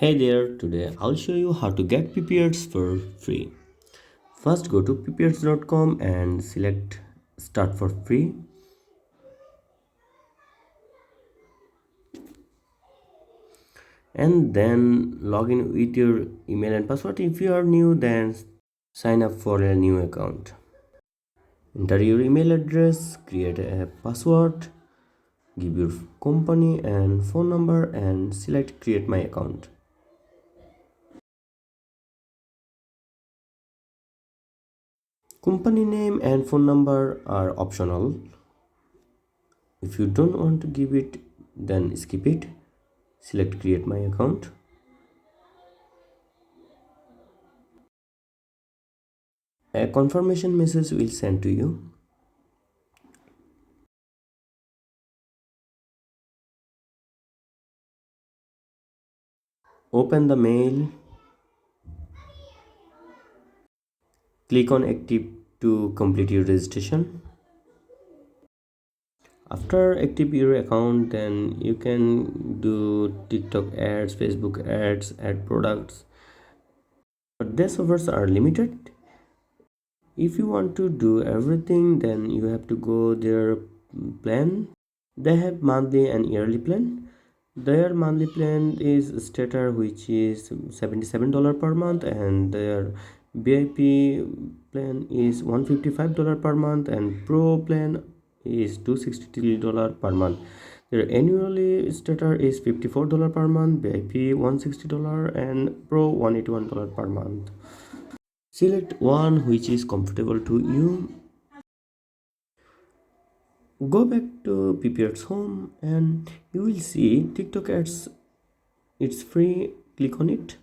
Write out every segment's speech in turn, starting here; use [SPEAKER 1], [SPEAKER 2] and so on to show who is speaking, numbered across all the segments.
[SPEAKER 1] Hey there, today I'll show you how to get Pipiads for free. First go to pipiads.com and select start for free, and then log in with your email and password. If you are new, then sign up for a new account. Enter your email address, create a password, give your company and phone number and select create my account. Company name and phone number are optional. If you don't want to give it, then skip it. Select create my account. A confirmation message will send to you. Open the mail. Click on active to complete your registration. After active your account, then you can do TikTok ads, Facebook ads, ad products. But these offers are limited. If you want to do everything, then you have to go their plan. They have monthly and yearly plan. Their monthly plan is starter, which is $77 per month, and their VIP plan is $155 per month, and Pro plan is $263 per month. Their annually starter is $54 per month, VIP $160, and Pro $181 per month. Select one which is comfortable to you. Go back to Pipiads home and you will see TikTok ads. It's free. Click on it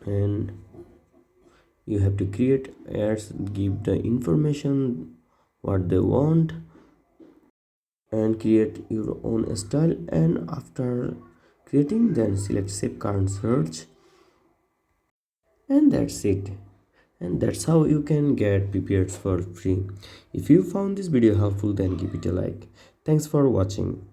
[SPEAKER 1] and you have to create ads, give the information what they want and create your own style, and after creating then select save current search, and that's it. And that's how you can get Pipiads for free. If you found this video helpful, then give it a like. Thanks for watching.